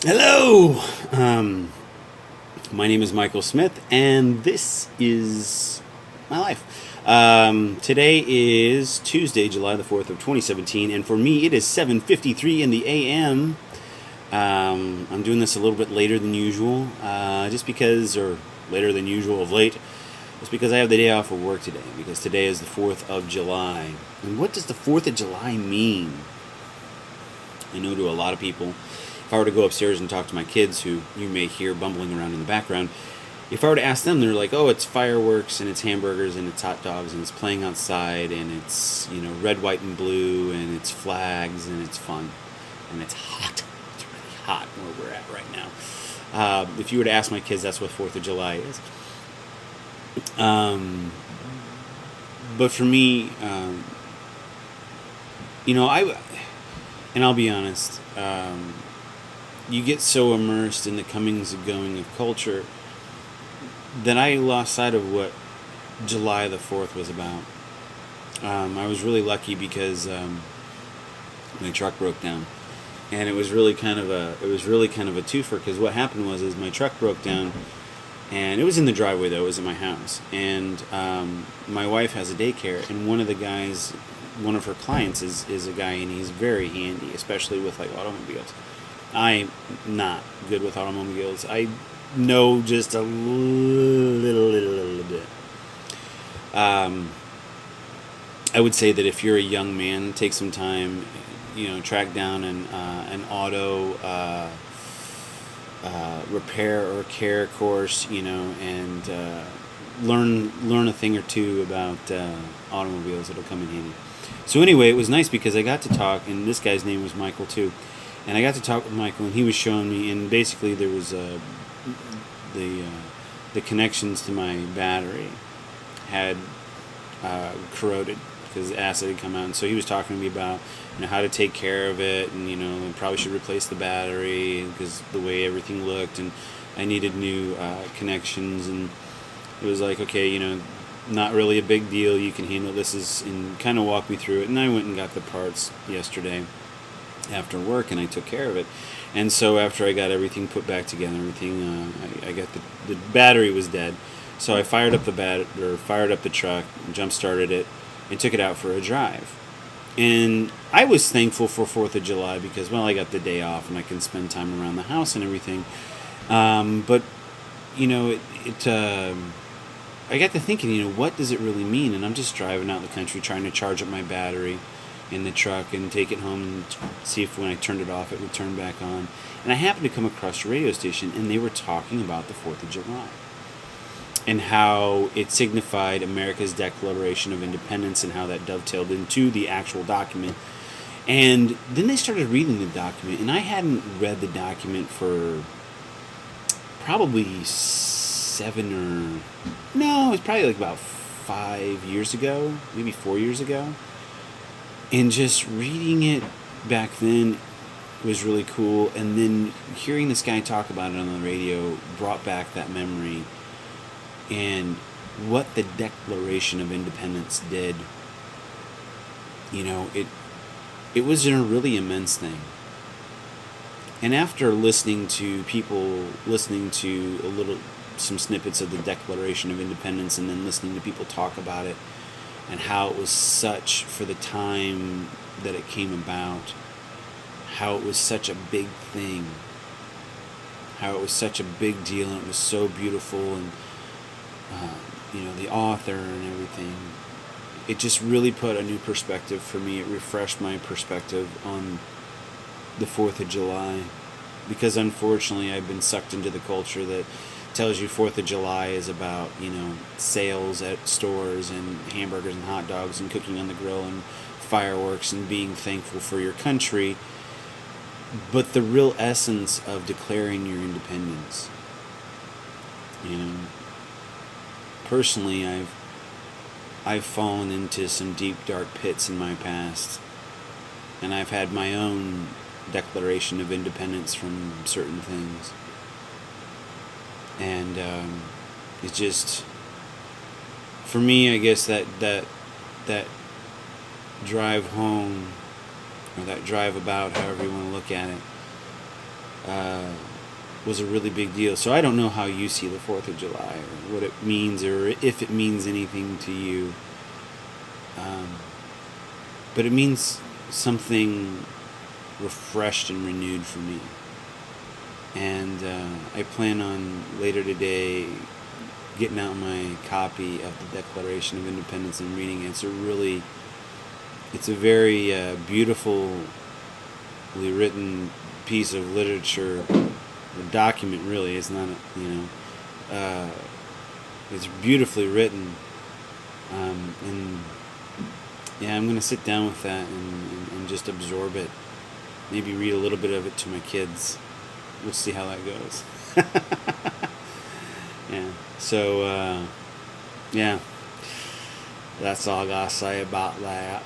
Hello! My name is Michael Smith, and this is my life. Today is Tuesday, July the 4th of 2017, and for me it is 7:53 in the a.m. I'm doing this a little bit later than usual, just because, or later than usual of late, just because I have the day off of work today, because today is the 4th of July. And what does the 4th of July mean? I know to a lot of people, if I were to go upstairs and talk to my kids, who you may hear bumbling around in the background, if I were to ask them, they're like, "Oh, it's fireworks and it's hamburgers and it's hot dogs and it's playing outside and it's red, white, and blue and it's flags and it's fun and it's hot. It's really hot where we're at right now." If you were to ask my kids, that's what 4th of July is. But for me, I and I'll be honest. You get so immersed in the comings and going of culture that I lost sight of what July the 4th was about. I was really lucky because my truck broke down, and it was really kind of a twofer. Because what happened was my truck broke down, and it was in the driveway though. It was in my house, and my wife has a daycare, and one of her clients is a guy, and he's very handy, especially with like automobiles. I'm not good with automobiles. I know just a little bit. I would say that if you're a young man, take some time, track down an auto repair or care course, and learn a thing or two about automobiles. It'll come in handy. So anyway, it was nice because I got to talk, and this guy's name was Michael too. And I got to talk with Michael, and he was showing me, and basically there was the connections to my battery had corroded because acid had come out, and so he was talking to me about how to take care of it, and probably should replace the battery because the way everything looked, and I needed new connections, and it was like, okay, not really a big deal, you can handle this, and kind of walk me through it, and I went and got the parts yesterday after work, and I took care of it. And so after I got everything put back together, I got the battery was dead, so I fired up the truck, jump started it, and took it out for a drive. And I was thankful for 4th of July because, well, I got the day off and I can spend time around the house and everything. But I got to thinking, what does it really mean? And I'm just driving out in the country trying to charge up my battery in the truck and take it home and see if when I turned it off it would turn back on. And I happened to come across a radio station, and they were talking about the 4th of July and how it signified America's Declaration of Independence and how that dovetailed into the actual document. And then they started reading the document, and I hadn't read the document for probably it was probably like about 5 years ago, maybe 4 years ago. And just reading it back then was really cool. And then hearing this guy talk about it on the radio brought back that memory and what the Declaration of Independence did. It was a really immense thing. And after listening to some snippets of the Declaration of Independence, and then listening to people talk about it, and how it was such for the time that it came about, how it was such a big thing, how it was such a big deal, and it was so beautiful, and the author and everything. It just really put a new perspective for me. It refreshed my perspective on the 4th of July, because unfortunately I've been sucked into the culture that tells you 4th of July is about, sales at stores and hamburgers and hot dogs and cooking on the grill and fireworks and being thankful for your country. But the real essence of declaring your independence, personally, I've fallen into some deep, dark pits in my past, and I've had my own Declaration of Independence from certain things. And it's just, for me, I guess that drive home, or that drive about, however you want to look at it, uh, was a really big deal. So I don't know how you see the 4th of July, or what it means, or if it means anything to you. But it means something refreshed and renewed for me. And I plan on later today getting out my copy of the Declaration of Independence and reading it. It's a very beautifully written piece of literature, or document really. It's not, it's beautifully written. And yeah, I'm going to sit down with that and just absorb it. Maybe read a little bit of it to my kids. We'll see how that goes. Yeah. So, yeah. That's all I got to say about that.